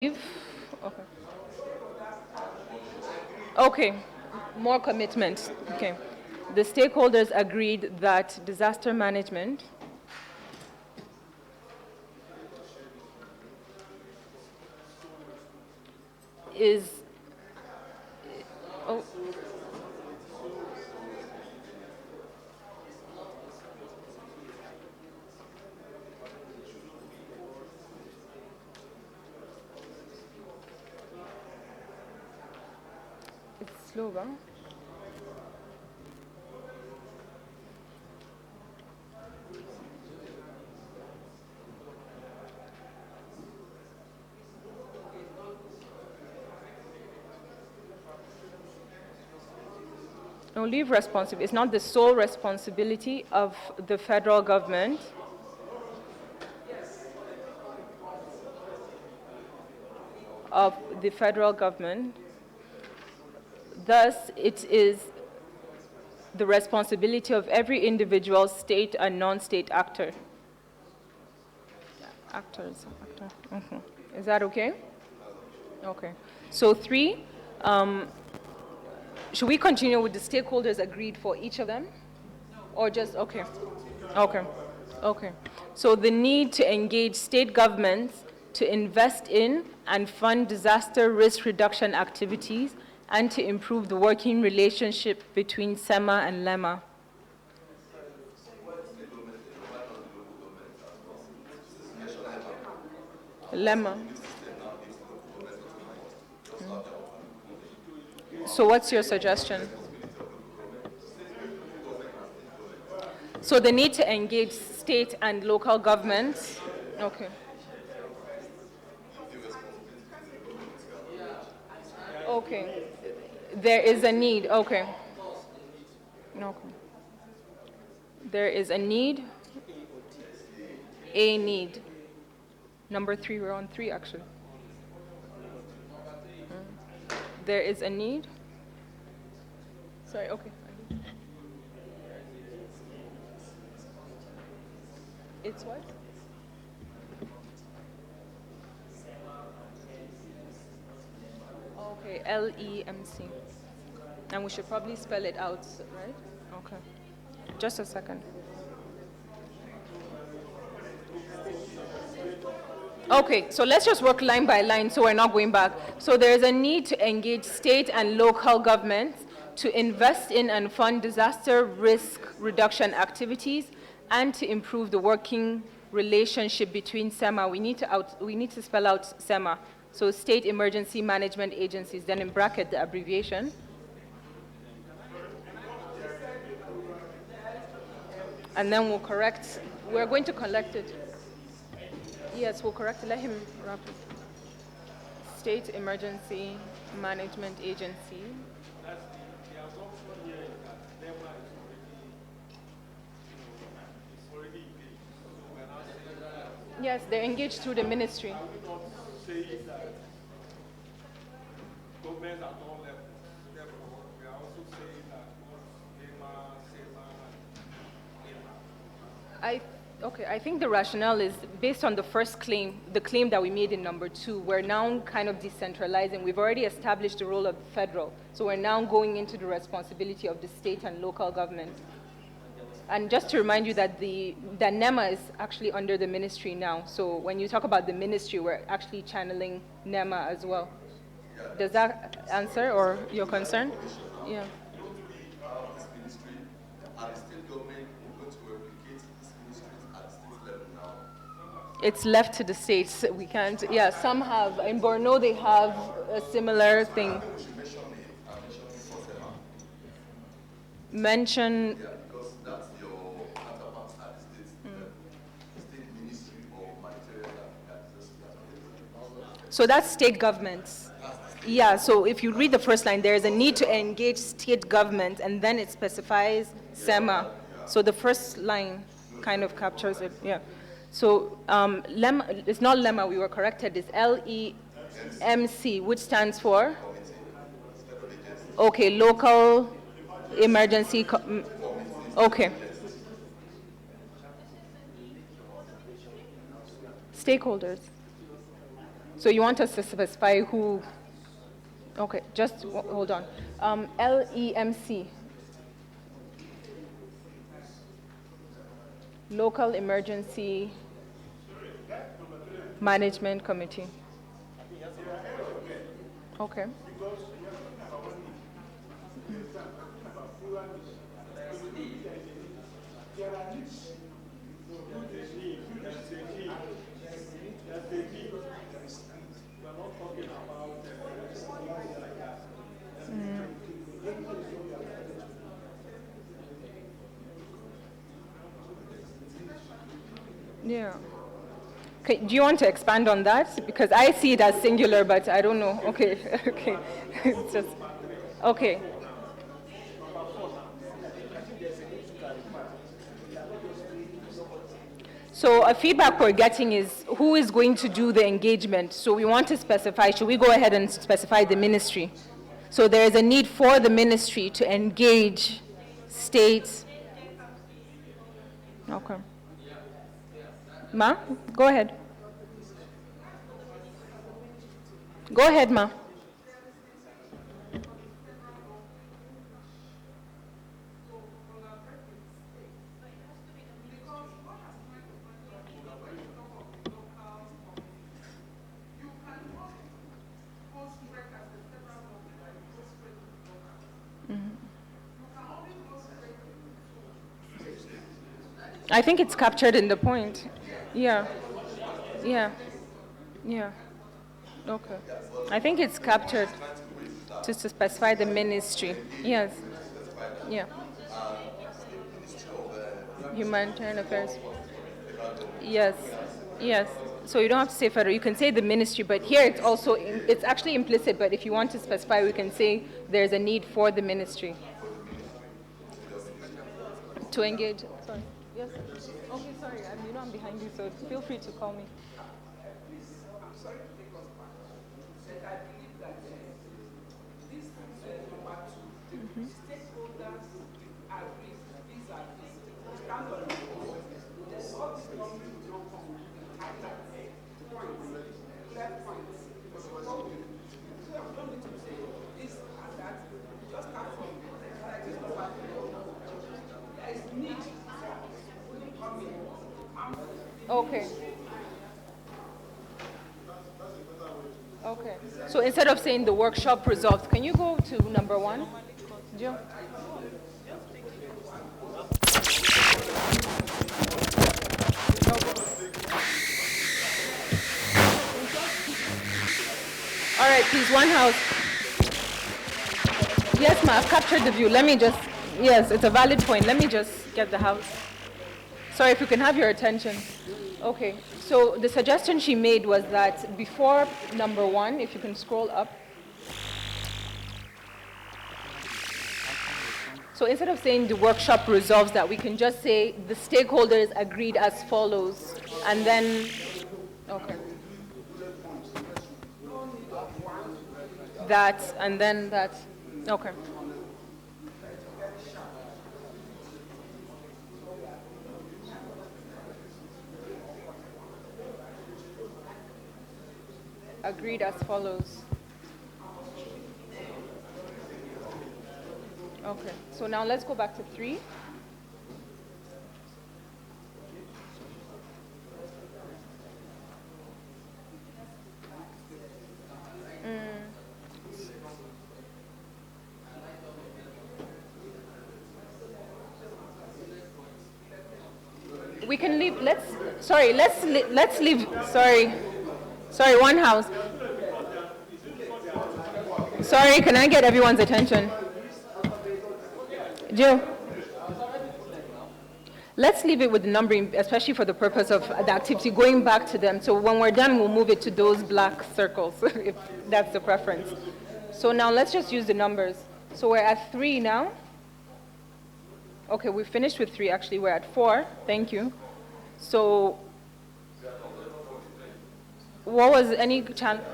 Okay. Okay. More commitment. Okay. The stakeholders agreed that disaster management is. Oh, it's slow, huh? No, leave responsibility. It's not the sole responsibility of the federal government. Of the federal government. Thus, it is the responsibility of every individual state and non-state actor. Actors. Is that okay? Okay. So 3, should we continue with the stakeholders agreed for each of them? Or just, okay. Okay. Okay. So the need to engage state governments to invest in and fund disaster risk reduction activities and to improve the working relationship between SEMA and LEMA. LEMA. So what's your suggestion? So the need to engage state and local governments. Okay. Okay. There is a need. Okay. Okay. There is a need. A need. Number 3, we're on 3 actually. There is a need. Sorry, okay. It's what? Okay, LEMC. And we should probably spell it out, right? Okay. Just a second. Okay, so let's just work line by line so we're not going back. So there's a need to engage state and local governments to invest in and fund disaster risk reduction activities and to improve the working relationship between SEMA. We need to spell out SEMA. So State Emergency Management Agencies, then in bracket the abbreviation. And then we'll correct, we're going to collect it. Yes, we'll correct it. Let him wrap it. State Emergency Management Agency. Yes, they're engaged through the ministry. I think the rationale is based on the first claim, the claim that we made in number 2. We're now kind of decentralizing. We've already established the role of the federal. So we're now going into the responsibility of the state and local government. And just to remind you that that NEMA is actually under the ministry now. So when you talk about the ministry, we're actually channeling NEMA as well. Does that answer or your concern? Yeah. It's left to the states. We can't, yeah, some have. In Borno, they have a similar thing. Mention. Yeah, because that's your counterpart at the state ministry or humanitarian So that's state governments. Yeah, so if you read the first line, there is a need to engage state government, and then it specifies SEMA. So the first line kind of captures it, yeah. So LEMA, it's not LEMA, we were corrected, it's LEMC, which stands for? Okay, local emergency, okay. Stakeholders. So you want us to specify who? Okay, just hold on. LEMC, Local Emergency Management Committee. Okay. Yeah. Okay, do you want to expand on that? Because I see it as singular, but I don't know. Okay, okay. It's just, okay. So a feedback we're getting is who is going to do the engagement. So we want to specify, should we go ahead and specify the ministry? So there is a need for the ministry to engage states. Okay. Ma, go ahead. Go ahead, Ma. I think it's captured in the point. Yeah. Yeah. Yeah. Okay. I think it's captured to specify the ministry. Yes. Yeah. Humanitarian affairs. Yes. Yes. So you don't have to say federal. You can say the ministry, but here it's also it's actually implicit. But if you want to specify, we can say there's a need for the ministry to engage. Sorry. Yes. Okay. Sorry. I'm behind you, so feel free to call me. I'm sorry to take us back, but I believe that this number two, the stakeholders agree vis-a-vis stand on the board. There's all these numbers will not come highlight points, left points. So we don't need to say this and that. Just start from like this number two. There is need for coming. Okay. Okay. So instead of saying the workshop results, can you go to number 1? Joe? All right, please, one house. Yes, ma, I've captured the view. Let me just, yes, it's a valid point. Let me just get the house. Sorry, if you can have your attention. Okay, so the suggestion she made was that before number 1, if you can scroll up. So instead of saying the workshop resolves that, we can just say the stakeholders agreed as follows, and then, okay. That, and then that, okay. Agreed as follows. Okay, so now let's go back to 3. We can leave, let's leave, sorry, one house. Sorry, can I get everyone's attention? Jill, let's leave it with the numbering, especially for the purpose of the activity, going back to them. So when we're done, we'll move it to those black circles, if that's the preference. So now let's just use the numbers. So we're at 3 now. Okay, we finished with 3, actually. We're at 4. Thank you. So what was any channel?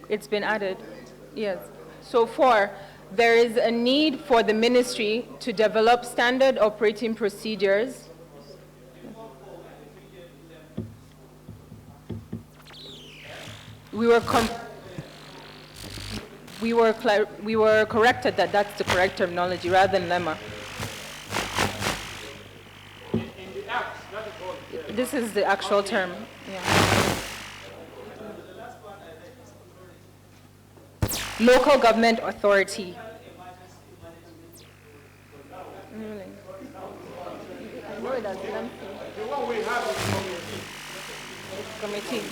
It's been added. Yes. So 4, there is a need for the ministry to develop standard operating procedures. We were we were corrected that that's the correct terminology rather than lemma. In the act, not the code. This is the actual term. Yeah. Local government authority. Really? I know it as lengthy. The one we have is community. Committee.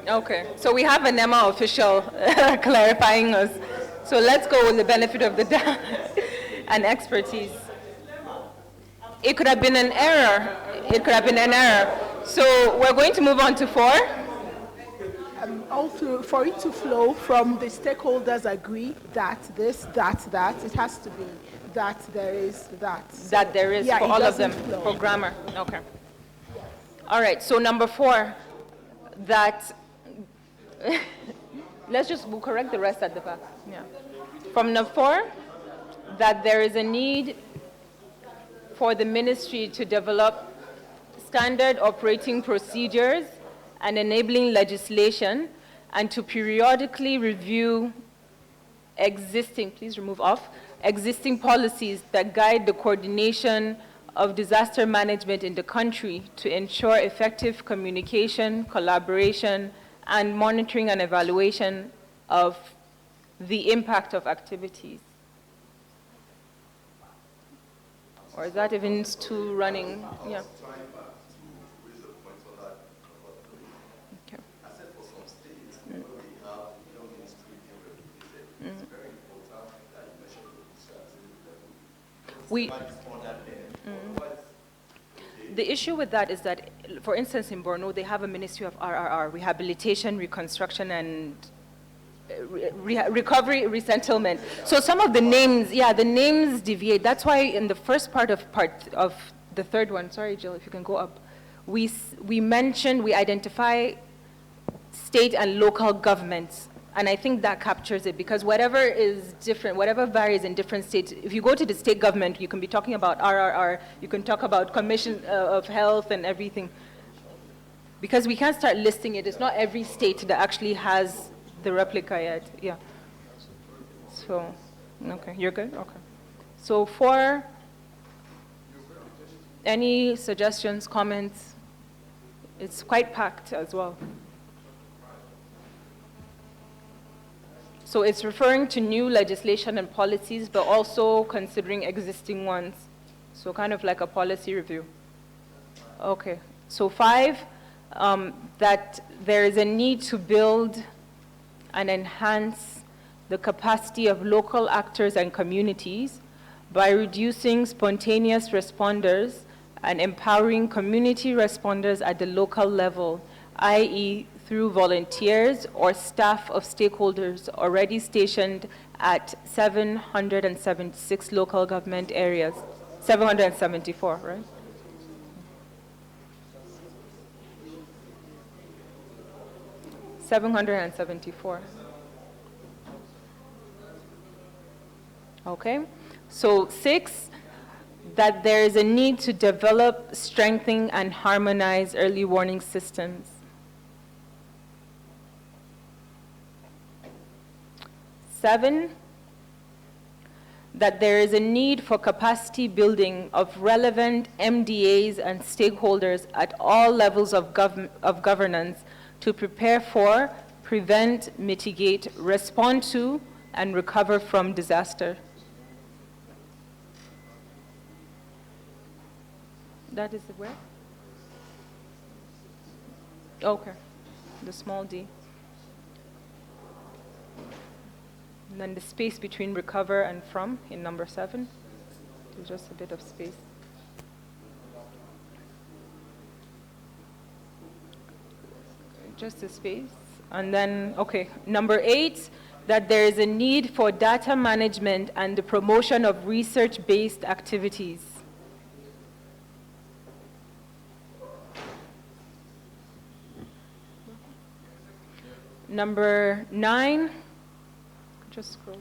Okay, so we have an Emma official clarifying us. So let's go with the benefit of the doubt and expertise. It could have been an error. It could have been an error. So we're going to move on to 4. All through, for it to flow from the stakeholders agree that this, that, it has to be that there is that. That there is Yeah, for it all of them, doesn't flow. for grammar. Okay. All right, so number 4, that, we'll correct the rest at the back. Yeah. From number 4, that there is a need for the ministry to develop standard operating procedures and enabling legislation, and to periodically review existing, please remove off, existing policies that guide the coordination of disaster management in the country to ensure effective communication, collaboration, and monitoring and evaluation of the impact of activities. Or is that even too running? Yeah. Trying back to raise a point on that about Okay. I said for some states, when they have your ministry being replicated, it's very important that you mention the administrative level. We, But it's under them. Otherwise, the issue with that is that, for instance, in Borno, they have a Ministry of RRR, Rehabilitation, Reconstruction, and Recovery, Resettlement. So some of the names, yeah, the names deviate. That's why in the first part of the third one, sorry, Jill, if you can go up, we identify state and local governments. And I think that captures it, because whatever is different, whatever varies in different states, if you go to the state government, you can be talking about RRR, you can talk about Commission of Health and everything. Because we can't start listing it. It's not every state that actually has the replica yet. Yeah. So, okay, you're good? Okay. So 4, any suggestions, comments? It's quite packed as well. So it's referring to new legislation and policies, but also considering existing ones. So kind of like a policy review. Okay. So 5, that there is a need to build and enhance the capacity of local actors and communities by reducing spontaneous responders and empowering community responders at the local level, i.e. through volunteers or staff of stakeholders already stationed at 776 local government areas. 774, right? $774. Okay, so 6, that there is a need to develop, strengthen, and harmonize early warning systems. 7, that there is a need for capacity building of relevant MDAs and stakeholders at all levels of governance to prepare for, prevent, mitigate, respond to, and recover from disaster. That is where? Okay, the small d. And then the space between recover and from in number 7. There's just a bit of space. Just a space. And then, okay, number 8, that there is a need for data management and the promotion of research-based activities. Number 9, just scroll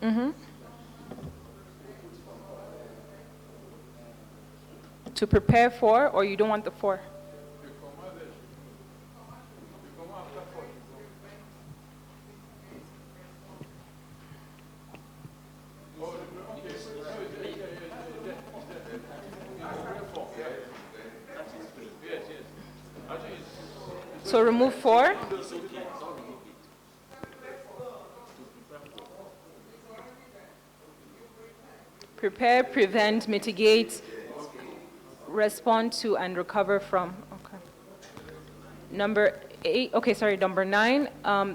down. To prepare for, or you don't want the for? So remove for. Prepare, prevent, mitigate, respond to, and recover from. Okay. Number 9,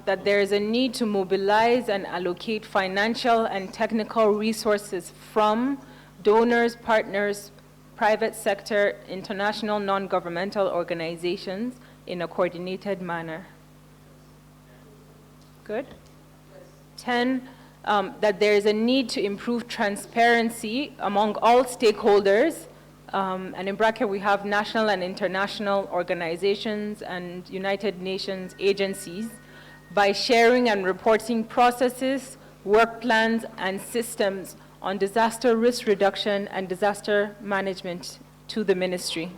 that there is a need to mobilize and allocate financial and technical resources from donors, partners, private sector, international non-governmental organizations in a coordinated manner. Good? 10, that there is a need to improve transparency among all stakeholders, and in bracket we have national and international organizations and United Nations agencies, by sharing and reporting processes, work plans, and systems on disaster risk reduction and disaster management to the ministry.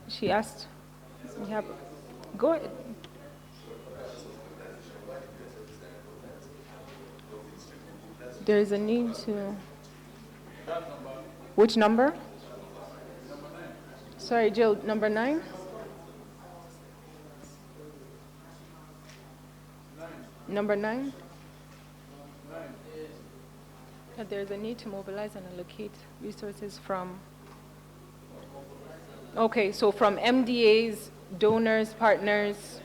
She asked. Yeah, go ahead. There is a need to. Which number? Sorry, Jill, number 9? Number 9? That there's a need to mobilize and allocate resources from. Okay, so from MDAs, donors, partners,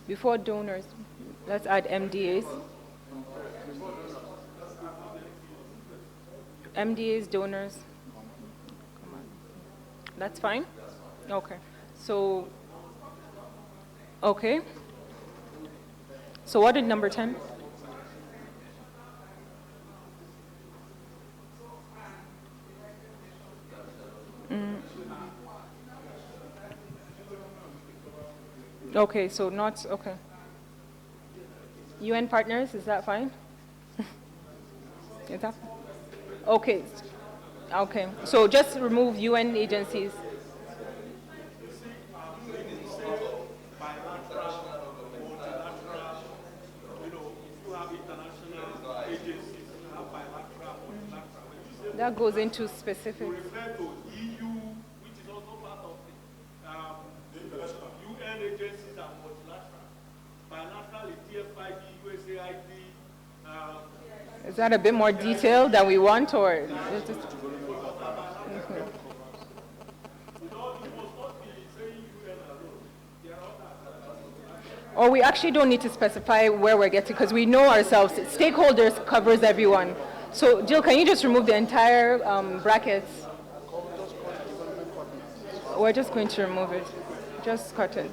before donors, let's add MDAs. MDAs, donors. Come on. That's fine? Okay. So, okay. So what did number 10? Okay, so not, okay. UN partners, is that fine? Is that? Okay. Okay, so just remove UN agencies. That goes into specifics. Refer to EU, which is also part of the UN agencies and multilateral. Bilateral is TFID, USAID. Is that a bit more detailed than we want, or? It's just, or we actually don't need to specify where we're getting, because we know ourselves. Stakeholders covers everyone. So, Jill, can you just remove the entire brackets? We're just going to remove it. Just cut it.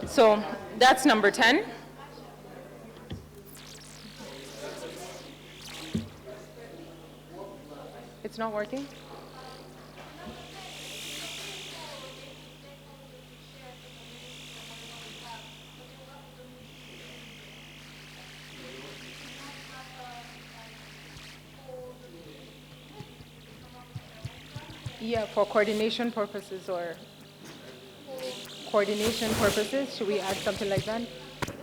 So, that's number 10. It's not working? Yeah, for coordination purposes or coordination purposes, should we add something like that?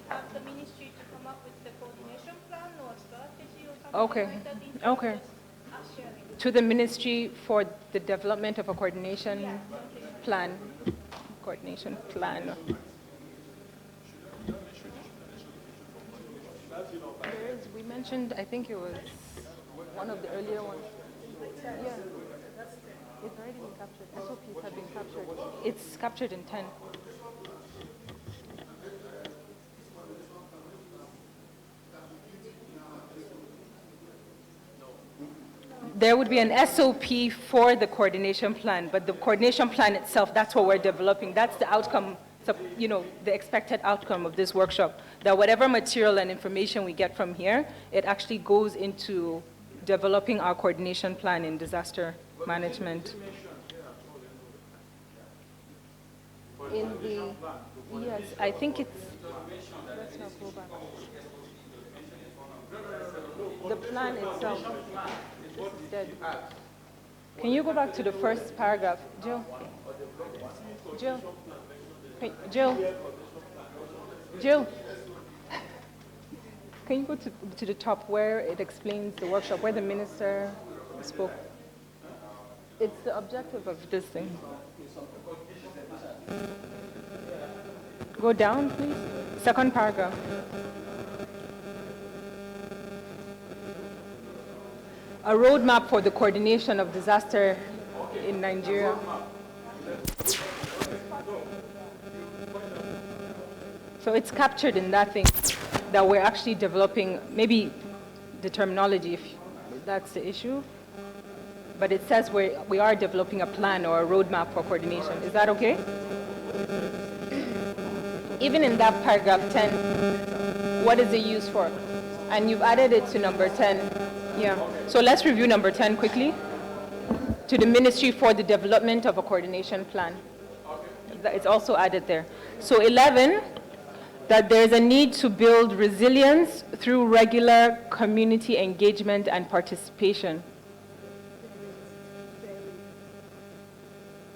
Have the ministry to come up with the coordination plan or strategy or something Okay, like that instead of okay. just sharing. To the ministry for the development of a coordination plan. Coordination plan. There is, we mentioned, I think it was one of the earlier ones. Yeah. It's already been captured. SOPs have been captured. It's captured in 10. There would be an SOP for the coordination plan, but the coordination plan itself, that's what we're developing. That's the outcome, you know, the expected outcome of this workshop. That whatever material and information we get from here, it actually goes into developing our coordination plan in disaster management. In the, yes, I think it's, let's not go back. The plan itself. This is dead. Can you go back to the first paragraph, Jill? Jill? Hey, Jill? Jill? Can you go to the top where it explains the workshop, where the minister spoke? It's the objective of this thing. Go down, please. Second paragraph. A roadmap for the coordination of disaster in Nigeria. So it's captured in that thing that we're actually developing, maybe the terminology, if that's the issue, but it says we are developing a plan or a roadmap for coordination. Is that okay? Even in that paragraph 10, what is it used for? And you've added it to number 10. Yeah. So let's review number 10 quickly. To the Ministry for the Development of a Coordination Plan. It's also added there. So 11, that there's a need to build resilience through regular community engagement and participation.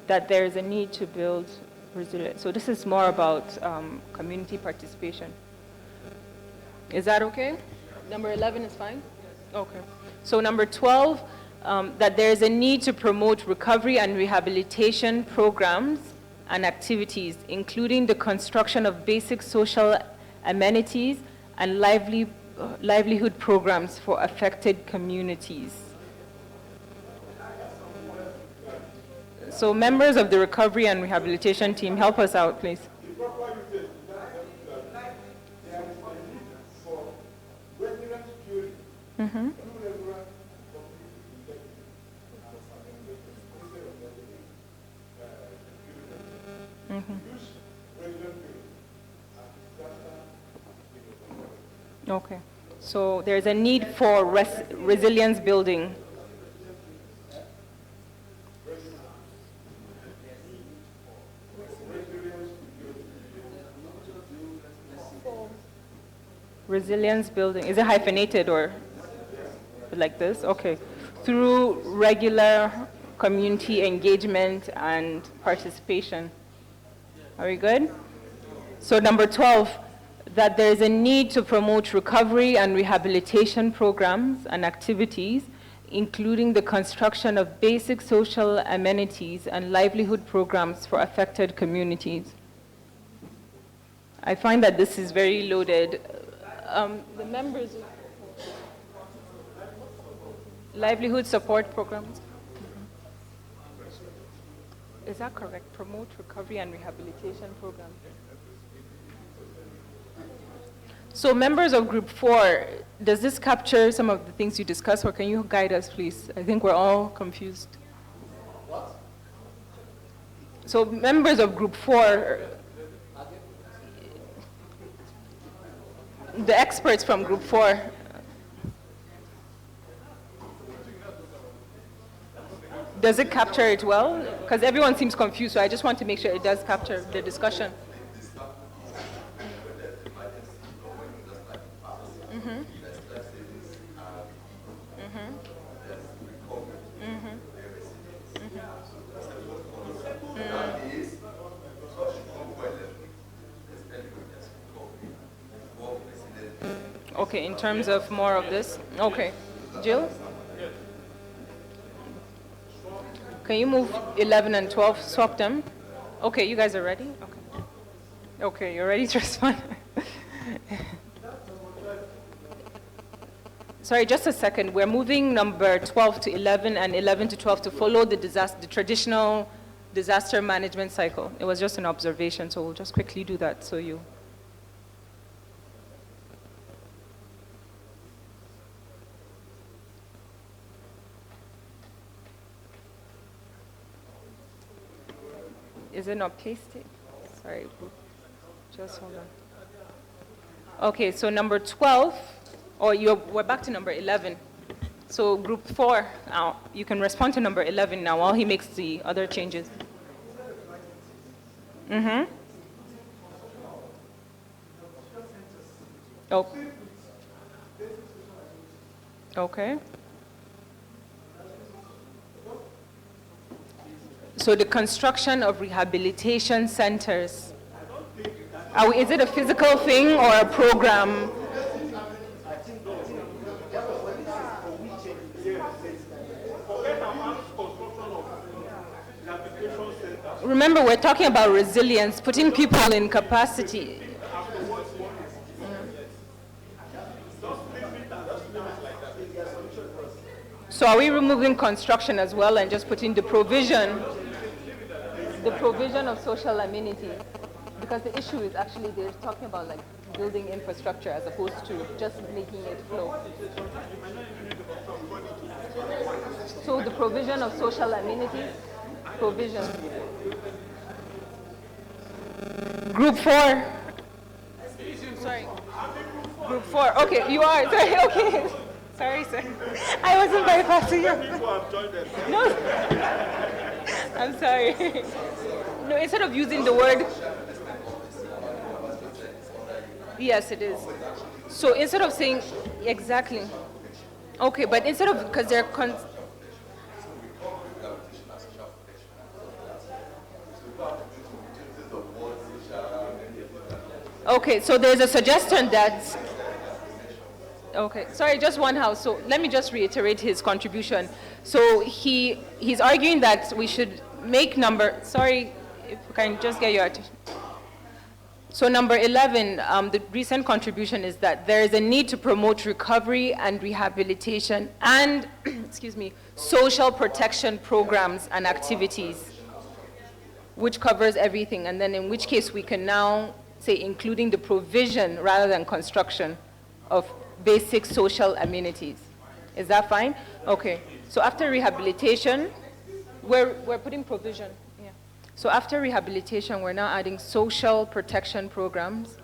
That there's a need to build resilience. So this is more about community participation. Is that okay? Number 11 is fine? Okay. So number 12, that there's a need to promote recovery and rehabilitation programs and activities, including the construction of basic social amenities and livelihood programs for affected communities. So members of the recovery and rehabilitation team, help us out, please. Mm-hmm. Mm-hmm. Okay. So there's a need for resilience building. Resilience building. Is it hyphenated or like this? Okay. Through regular community engagement and participation. Are we good? So number 12, that there is a need to promote recovery and rehabilitation programs and activities, including the construction of basic social amenities and livelihood programs for affected communities. I find that this is very loaded. The members of livelihood support programs. Is that correct? Promote recovery and rehabilitation programs. So members of group 4, does this capture some of the things you discussed, or can you guide us, please? I think we're all confused. What? So members of group 4, the experts from group 4, does it capture it well? Because everyone seems confused, so I just want to make sure it does capture the discussion. Okay, in terms of more of this. Okay. Jill? Can you move 11 and 12, swap them? Okay, you guys are ready? Okay. Okay, you're ready to respond? Sorry, just a second. We're moving number 12 to 11 and 11 to 12 to follow the traditional disaster management cycle. It was just an observation, so we'll just quickly do that so you... Is it not pasted? Sorry, just hold on. Okay, so number 12, or we're back to number 11. So group 4, now, you can respond to number 11 now while he makes the other changes. Mm-hmm. Oh. Okay. So the construction of rehabilitation centers. Is it a physical thing or a program? Remember, we're talking about resilience, putting people in capacity. So are we removing construction as well and just putting the provision of social amenities? Because the issue is actually they're talking about like building infrastructure as opposed to just making it flow. So the provision of social amenities, provision. Group 4. Sorry. Group 4. Okay, you are. Sorry, okay. Sorry, sir. I wasn't very fast to you. No. I'm sorry. No, instead of using the word. Yes, it is. So instead of saying, exactly. Okay, but instead of, because they're, okay, so there's a suggestion that, okay, sorry, just one house. So let me just reiterate his contribution. So he's arguing that we should make sorry, if we can just get your attention. So number 11, the recent contribution is that there is a need to promote recovery and rehabilitation and, excuse me, social protection programs and activities, which covers everything. And then in which case we can now say including the provision rather than construction of basic social amenities. Is that fine? Okay. So after rehabilitation, we're putting provision. Yeah. So after rehabilitation, we're now adding social protection programs.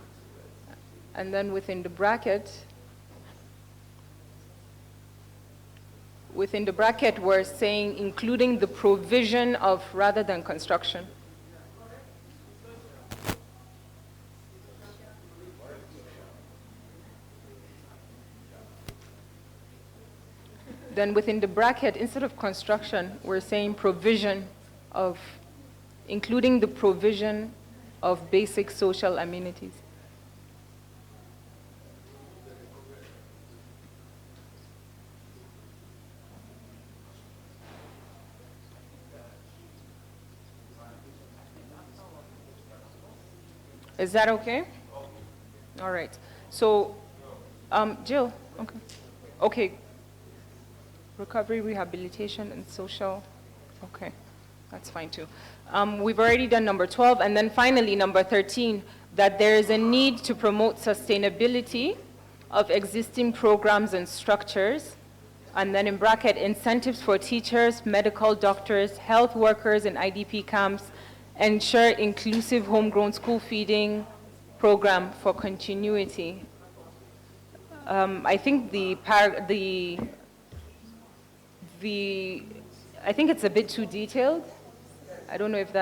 And then within the bracket, we're saying including the provision of rather than construction. Then within the bracket, instead of construction, we're saying provision of, including the provision of basic social amenities. Is that okay? All right. So, Jill, okay. Okay. Recovery, rehabilitation, and social. Okay, that's fine too. We've already done number 12, and then finally number 13, that there is a need to promote sustainability of existing programs and structures, and then in bracket, incentives for teachers, medical doctors, health workers in IDP camps, ensure inclusive homegrown school feeding program for continuity. I think I think it's a bit too detailed. I don't know if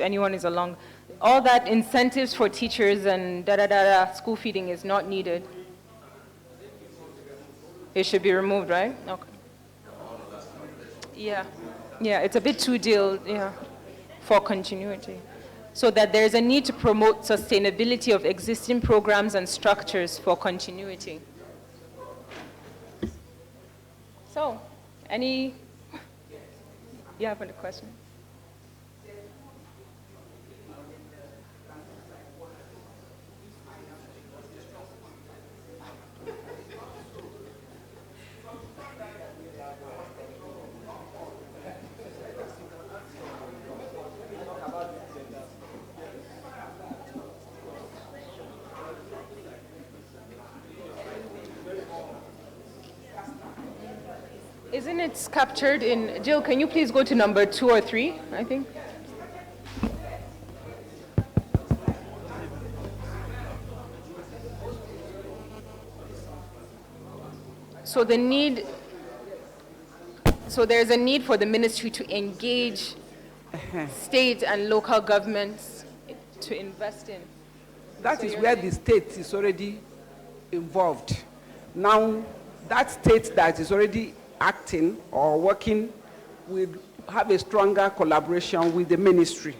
anyone is along. All that incentives for teachers and school feeding is not needed. It should be removed, right? Okay. Yeah, it's a bit too detailed, for continuity. So that there's a need to promote sustainability of existing programs and structures for continuity. So, you have any question? Isn't it captured in, Jill, can you please go to number 2 or 3, I think? So there's a need for the ministry to engage state and local governments to invest in. That is where the state is already involved. Now, that state that is already acting or working will have a stronger collaboration with the ministry.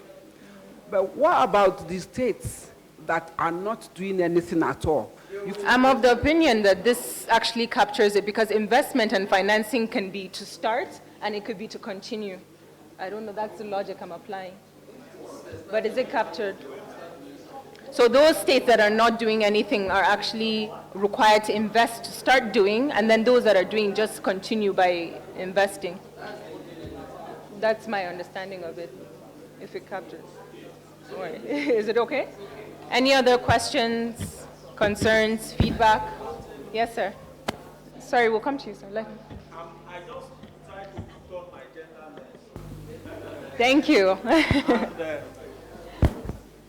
But what about the states that are not doing anything at all? I'm of the opinion that this actually captures it because investment and financing can be to start and it could be to continue. I don't know, that's the logic I'm applying. But is it captured? So those states that are not doing anything are actually required to invest to start doing, and then those that are doing just continue by investing. That's my understanding of it, if it captures. All right. Is it okay? Any other questions, concerns, feedback? Yes, sir. Sorry, we'll come to you, sir. I just tried to put on my gender lens. Thank you.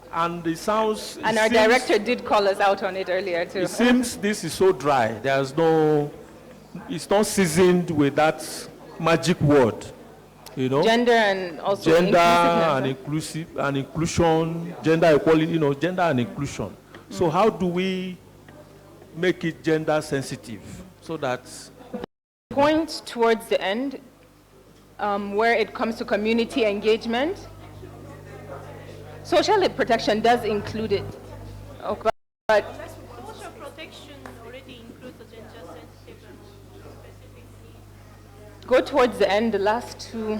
And it sounds... And our director did call us out on it earlier, too. It seems this is so dry. There's no... It's not seasoned with that magic word, you know? Gender and also gender inclusiveness. and inclusion, gender equality, you know, gender and inclusion. So how do we make it gender sensitive so that... Point towards the end, where it comes to community engagement, social protection does include it. Okay, but Social protection already includes the gender sensitive and specific needs. go towards the end, the last two.